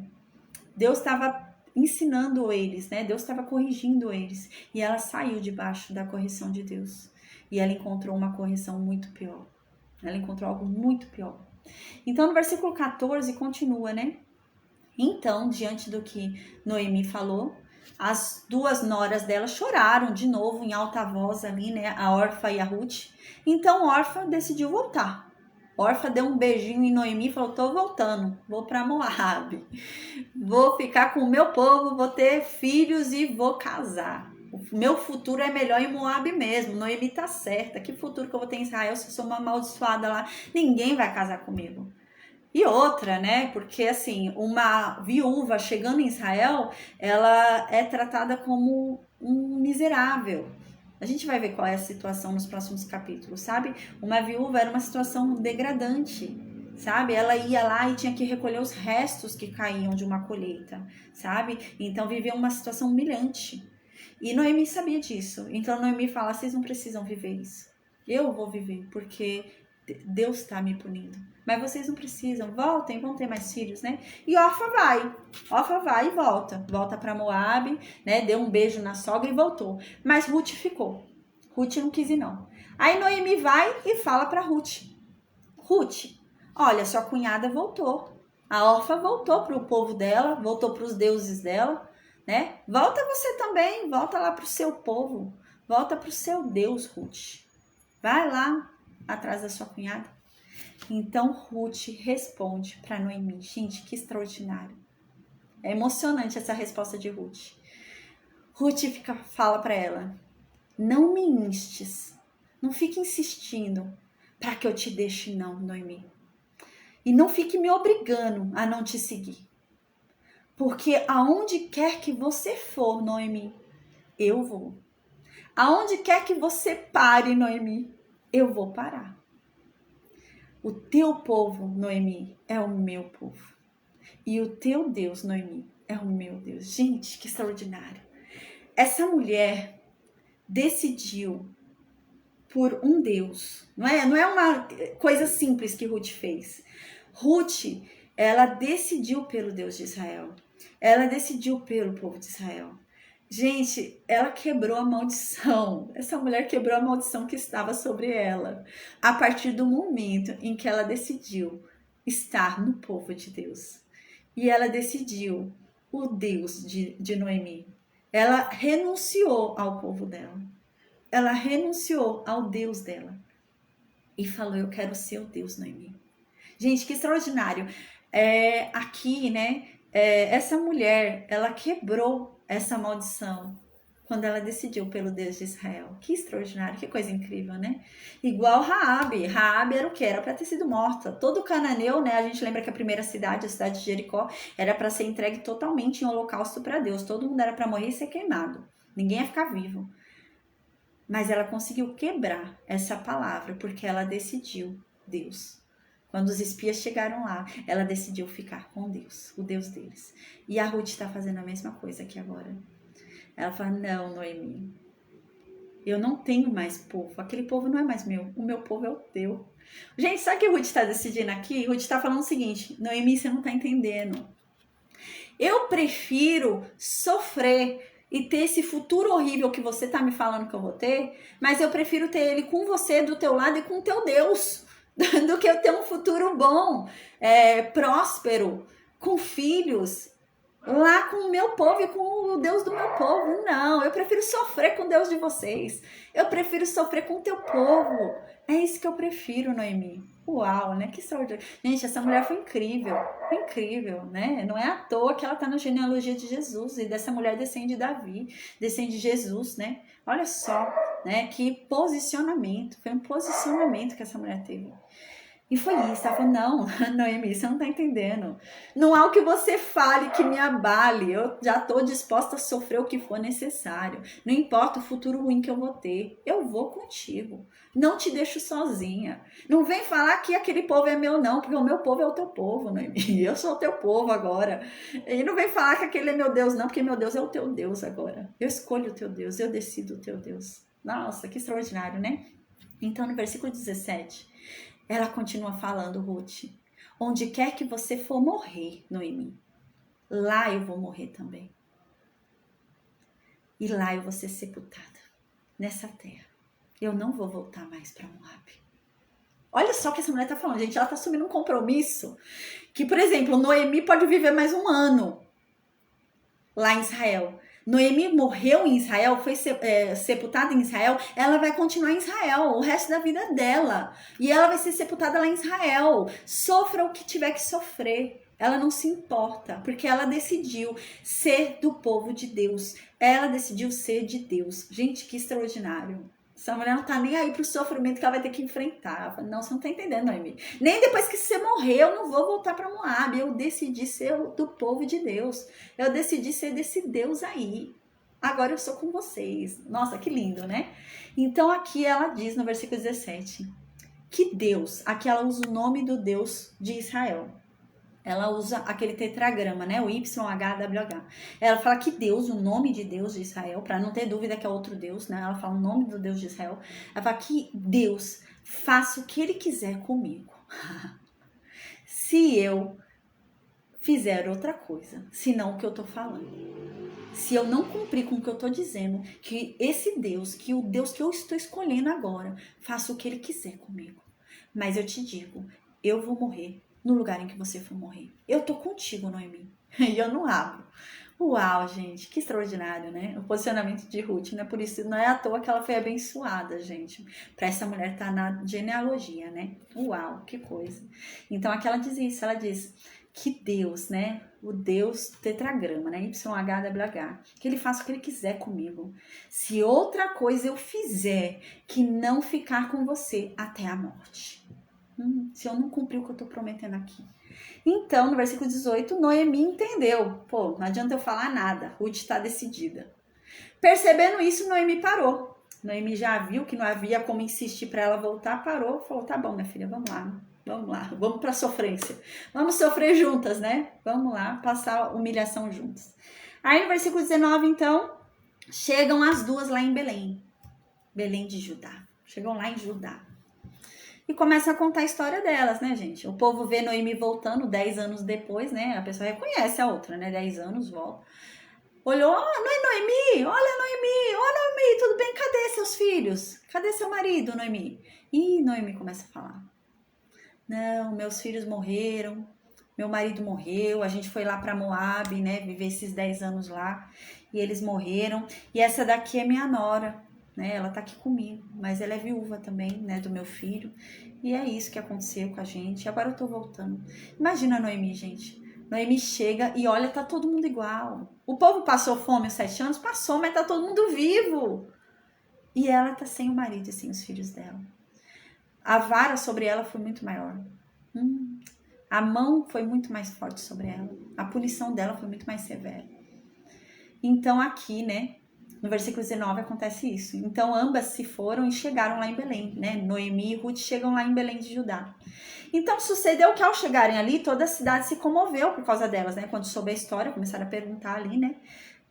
Deus estava ensinando eles, né? Deus estava corrigindo eles. E ela saiu debaixo da correção de Deus. E ela encontrou uma correção muito pior. Ela encontrou algo muito pior. Então, no versículo 14, continua, né? Então, diante do que Noemi falou, as duas noras dela choraram de novo em alta voz ali, né? A Orfa e a Ruth. Então, Orfa decidiu voltar. Orfa deu um beijinho em Noemi e falou, tô voltando, vou para Moabe. Vou ficar com o meu povo, vou ter filhos e vou casar. O meu futuro é melhor em Moabe mesmo. Noemi tá certa. Que futuro que eu vou ter em Israel se eu sou uma amaldiçoada lá? Ninguém vai casar comigo. E outra, né? Porque assim, uma viúva chegando em Israel, ela é tratada como um miserável. A gente vai ver qual é a situação nos próximos capítulos, sabe? Uma viúva era uma situação degradante, sabe? Ela ia lá e tinha que recolher os restos que caíam de uma colheita, sabe? Então vivia uma situação humilhante. E Noemi sabia disso. Então Noemi fala, vocês não precisam viver isso. Eu vou viver, porque Deus está me punindo. Mas vocês não precisam, voltem, vão ter mais filhos, né? E Orfa vai e volta. Volta para Moabe, né? Deu um beijo na sogra e voltou. Mas Ruth ficou. Ruth não quis ir, não. Aí Noemi vai e fala para Ruth. Ruth, olha, sua cunhada voltou. A Orfa voltou para o povo dela, voltou para os deuses dela, né? Volta você também, volta lá para o seu povo. Volta para o seu Deus, Ruth. Vai lá atrás da sua cunhada. Então Ruth responde para Noemi. Gente, que extraordinário. É emocionante essa resposta de Ruth. Ruth fala para ela, não me instes, não fique insistindo para que eu te deixe não, Noemi. E não fique me obrigando a não te seguir. Porque aonde quer que você for, Noemi, eu vou. Aonde quer que você pare, Noemi, eu vou parar. O teu povo, Noemi, é o meu povo. E o teu Deus, Noemi, é o meu Deus. Gente, que extraordinário. Essa mulher decidiu por um Deus. Não é uma coisa simples que Ruth fez. Ruth, ela decidiu pelo Deus de Israel. Ela decidiu pelo povo de Israel. Gente, ela quebrou a maldição. Essa mulher quebrou a maldição que estava sobre ela. A partir do momento em que ela decidiu estar no povo de Deus. E ela decidiu o Deus de Noemi. Ela renunciou ao povo dela. Ela renunciou ao Deus dela. E falou, eu quero ser o Deus, Noemi. Gente, que extraordinário. Aqui, né? Essa mulher, ela quebrou essa maldição quando ela decidiu pelo Deus de Israel. Que extraordinário, que coisa incrível, né? Igual Raabe. Raabe era o quê? Era para ter sido morta. Todo cananeu, né? A gente lembra que a primeira cidade, a cidade de Jericó, era para ser entregue totalmente em holocausto para Deus. Todo mundo era para morrer e ser queimado. Ninguém ia ficar vivo. Mas ela conseguiu quebrar essa palavra, porque ela decidiu Deus. Quando os espias chegaram lá, ela decidiu ficar com Deus, o Deus deles. E a Ruth está fazendo a mesma coisa aqui agora. Ela fala, não, Noemi, eu não tenho mais povo. Aquele povo não é mais meu. O meu povo é o teu. Gente, sabe o que a Ruth está decidindo aqui? Ruth está falando o seguinte, Noemi, você não está entendendo. Eu prefiro sofrer e ter esse futuro horrível que você tá me falando que eu vou ter, mas eu prefiro ter ele com você, do teu lado e com o teu Deus, do que eu ter um futuro bom, próspero, com filhos, lá com o meu povo e com o Deus do meu povo. Não, eu prefiro sofrer com o Deus de vocês. Eu prefiro sofrer com o teu povo. É isso que eu prefiro, Noemi. Uau, né? Que extraordinário. Gente, essa mulher foi incrível, né? Não é à toa que ela tá na genealogia de Jesus, e dessa mulher descende Davi, descende Jesus, né? Olha só, né? Que posicionamento, foi um posicionamento que essa mulher teve. E foi isso, ela falou, não, Noemi, você não tá entendendo. Não há o que você fale que me abale, eu já tô disposta a sofrer o que for necessário. Não importa o futuro ruim que eu vou ter, eu vou contigo. Não te deixo sozinha. Não vem falar que aquele povo é meu não, porque o meu povo é o teu povo, Noemi. Eu sou o teu povo agora. E não vem falar que aquele é meu Deus não, porque meu Deus é o teu Deus agora. Eu escolho o teu Deus, eu decido o teu Deus. Nossa, que extraordinário, né? Então, no versículo 17... ela continua falando, Ruth, onde quer que você for morrer, Noemi, lá eu vou morrer também. E lá eu vou ser sepultada, nessa terra. Eu não vou voltar mais para Moab. Olha só o que essa mulher tá falando, gente. Ela tá assumindo um compromisso que, por exemplo, Noemi pode viver mais um ano lá em Israel. Noemi morreu em Israel, foi sepultada em Israel, ela vai continuar em Israel o resto da vida dela. E ela vai ser sepultada lá em Israel. Sofra o que tiver que sofrer. Ela não se importa, porque ela decidiu ser do povo de Deus. Ela decidiu ser de Deus. Gente, que extraordinário. Essa mulher não tá nem aí pro sofrimento que ela vai ter que enfrentar. Não, você não tá entendendo, Noemi. Nem depois que você morrer, eu não vou voltar para Moab. Eu decidi ser do povo de Deus. Eu decidi ser desse Deus aí. Agora eu sou com vocês. Nossa, que lindo, né? Então aqui ela diz no versículo 17 que Deus, aqui ela usa o nome do Deus de Israel. Ela usa aquele tetragrama, né? O YHWH. Ela fala que Deus, o nome de Deus de Israel, para não ter dúvida que é outro Deus, né? Ela fala o nome do Deus de Israel. Ela fala que Deus faça o que ele quiser comigo. Se eu fizer outra coisa, senão o que eu tô falando. Se eu não cumprir com o que eu tô dizendo, que esse Deus, que o Deus que eu estou escolhendo agora, faça o que ele quiser comigo. Mas eu te digo, eu vou morrer no lugar em que você for morrer. Eu tô contigo, Noemi. E eu não abro. Uau, gente, que extraordinário, né? O posicionamento de Ruth, né? Por isso não é à toa que ela foi abençoada, gente. Para essa mulher estar na genealogia, né? Uau, que coisa. Então aqui ela diz isso, ela diz que Deus, né? O Deus tetragrama, né? YHWH, que ele faça o que ele quiser comigo. Se outra coisa eu fizer que não ficar com você até a morte. Se eu não cumprir o que eu tô prometendo aqui. Então, no versículo 18, Noemi entendeu. Pô, não adianta eu falar nada. Ruth está decidida. Percebendo isso, Noemi parou. Noemi já viu que não havia como insistir para ela voltar, parou. Falou, tá bom, minha filha, vamos lá. Vamos pra sofrência. Vamos sofrer juntas, né? Vamos lá, passar humilhação juntas. Aí no versículo 19, então, chegam as duas lá em Belém. Belém de Judá. Chegam lá em Judá. E começa a contar a história delas, né, gente? O povo vê Noemi voltando 10 anos depois, né? A pessoa reconhece a outra, né? 10 anos, volta. Olhou, não é Noemi? Olha, Noemi, tudo bem? Cadê seus filhos? Cadê seu marido, Noemi? E Noemi começa a falar. Não, meus filhos morreram, meu marido morreu, a gente foi lá pra Moab, né? Viver esses 10 anos lá, e eles morreram. E essa daqui é minha nora, né? Ela tá aqui comigo, mas ela é viúva também, né? Do meu filho. E é isso que aconteceu com a gente. Agora eu tô voltando. Imagina a Noemi, gente. Noemi chega e olha, tá todo mundo igual. O povo passou fome aos 7 anos? Passou, mas tá todo mundo vivo. E ela tá sem o marido e sem os filhos dela. A vara sobre ela foi muito maior. A mão foi muito mais forte sobre ela. A punição dela foi muito mais severa. Então aqui, né, No versículo 19 acontece isso. Então ambas se foram e chegaram lá em Belém, né? Noemi e Ruth chegam lá em Belém de Judá. Então sucedeu que ao chegarem ali, toda a cidade se comoveu por causa delas, né? Quando soube a história, começaram a perguntar ali, né?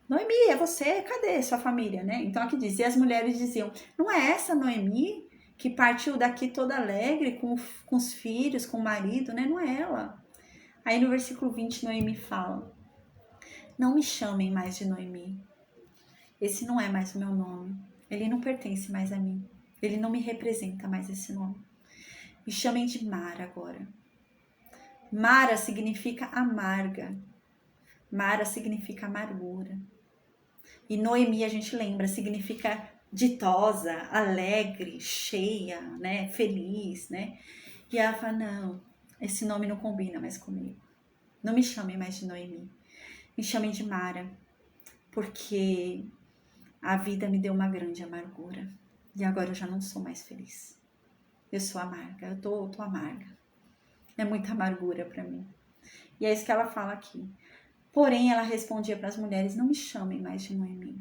Noemi, é você? Cadê sua família, né? Então aqui diz, e as mulheres diziam, não é essa Noemi que partiu daqui toda alegre, com os filhos, com o marido, né? Não é ela. Aí no versículo 20, Noemi fala, não me chamem mais de Noemi. Esse não é mais o meu nome. Ele não pertence mais a mim. Ele não me representa mais esse nome. Me chamem de Mara agora. Mara significa amarga. Mara significa amargura. E Noemi, a gente lembra, significa ditosa, alegre, cheia, né? Feliz, né? E ela fala, não, esse nome não combina mais comigo. Não me chamem mais de Noemi. Me chamem de Mara. Porque a vida me deu uma grande amargura. E agora eu já não sou mais feliz. Eu sou amarga. Eu tô amarga. É muita amargura para mim. E é isso que ela fala aqui. Porém, ela respondia para as mulheres, não me chamem mais de Noemi.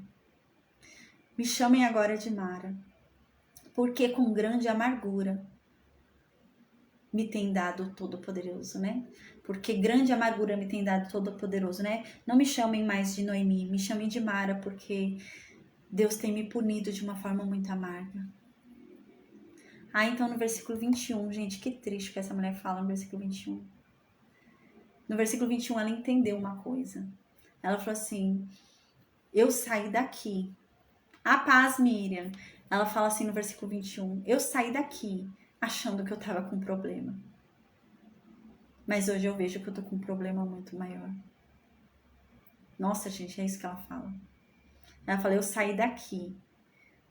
Me chamem agora de Mara. Porque com grande amargura me tem dado o Todo-Poderoso, né? Porque grande amargura me tem dado o Todo-Poderoso, né? Não me chamem mais de Noemi, me chamem de Mara, porque Deus tem me punido de uma forma muito amarga. Então no versículo 21, gente, que triste que essa mulher fala no versículo 21. No versículo 21 ela entendeu uma coisa. Ela falou assim, eu saí daqui. A paz, Miriam. Ela fala assim no versículo 21, eu saí daqui achando que eu tava com um problema. Mas hoje eu vejo que eu tô com um problema muito maior. Nossa, gente, é isso que ela fala. Ela fala, eu saí daqui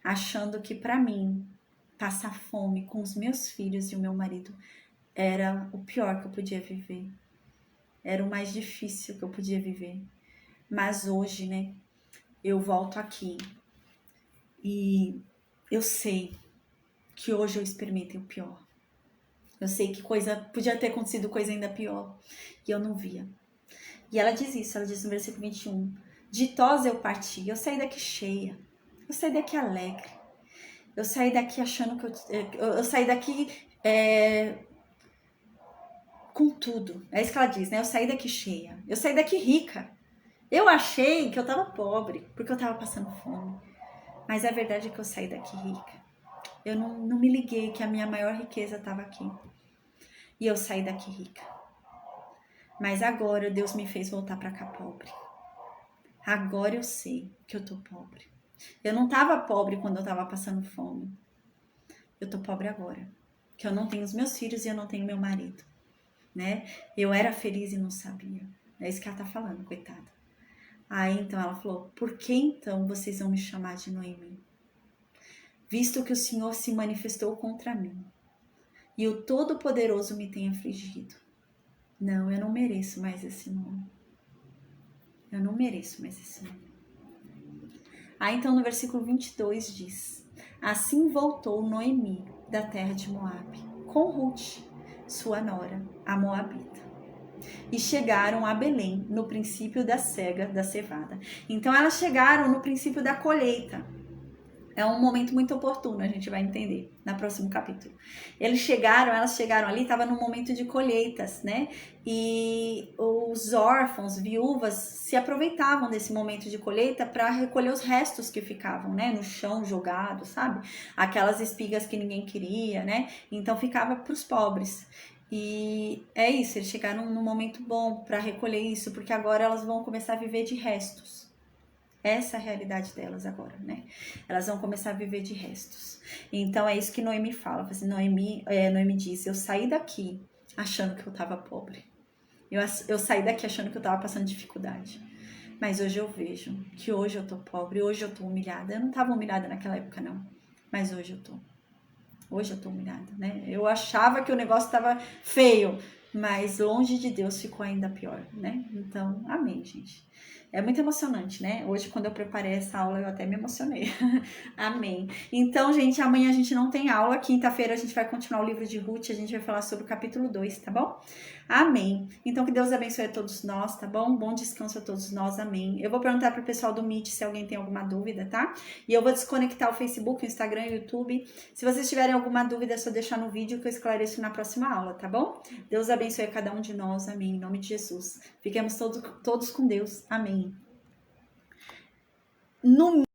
achando que pra mim passar fome com os meus filhos e o meu marido era o pior que eu podia viver. Era o mais difícil que eu podia viver. Mas hoje, né, eu volto aqui e eu sei que hoje eu experimentei o pior. Eu sei que podia ter acontecido coisa ainda pior e eu não via. E ela diz isso, ela diz no versículo 21, ditosa eu parti, eu saí daqui cheia, eu saí daqui alegre, eu saí daqui achando que eu saí daqui com tudo. É isso que ela diz, né? Eu saí daqui cheia, eu saí daqui rica. Eu achei que eu tava pobre, porque eu tava passando fome. Mas a verdade é que eu saí daqui rica. Eu não me liguei que a minha maior riqueza estava aqui. E eu saí daqui rica. Mas agora Deus me fez voltar para cá pobre. Agora eu sei que eu tô pobre. Eu não tava pobre quando eu tava passando fome. Eu tô pobre agora. Que eu não tenho os meus filhos e eu não tenho meu marido. Né? Eu era feliz e não sabia. É isso que ela tá falando, coitada. Aí então ela falou, por que então vocês vão me chamar de Noemi? Visto que o Senhor se manifestou contra mim e o Todo-Poderoso me tem afligido. Não, eu não mereço mais esse nome. Eu não mereço mais esse nome. Então no versículo 22 diz, assim voltou Noemi da terra de Moabe, com Ruth, sua nora, a Moabita. E chegaram a Belém no princípio da cega da cevada. Então elas chegaram no princípio da colheita. É um momento muito oportuno, a gente vai entender no próximo capítulo. Elas chegaram ali, estava no momento de colheitas, né? E os órfãos, viúvas, se aproveitavam desse momento de colheita para recolher os restos que ficavam, né? No chão jogados, sabe? Aquelas espigas que ninguém queria, né? Então ficava para os pobres. E é isso, eles chegaram num momento bom para recolher isso, porque agora elas vão começar a viver de restos. Essa é a realidade delas agora, né? Elas vão começar a viver de restos. Então é isso que Noemi fala. Assim, Noemi diz, eu saí daqui achando que eu tava pobre. Eu saí daqui achando que eu tava passando dificuldade. Mas hoje eu vejo que hoje eu tô pobre, hoje eu tô humilhada. Eu não tava humilhada naquela época, não. Mas hoje eu tô. Hoje eu tô humilhada, né? Eu achava que o negócio tava feio, mas longe de Deus ficou ainda pior, né? Então, amém, gente. É muito emocionante, né? Hoje, quando eu preparei essa aula, eu até me emocionei. Amém. Então, gente, amanhã a gente não tem aula. Quinta-feira a gente vai continuar o livro de Ruth. A gente vai falar sobre o capítulo 2, tá bom? Amém. Então, que Deus abençoe a todos nós, tá bom? Bom descanso a todos nós. Amém. Eu vou perguntar pro pessoal do Meet se alguém tem alguma dúvida, tá? E eu vou desconectar o Facebook, o Instagram e o YouTube. Se vocês tiverem alguma dúvida, é só deixar no vídeo que eu esclareço na próxima aula, tá bom? Deus abençoe a cada um de nós. Amém. Em nome de Jesus. Fiquemos todos com Deus. Amém. No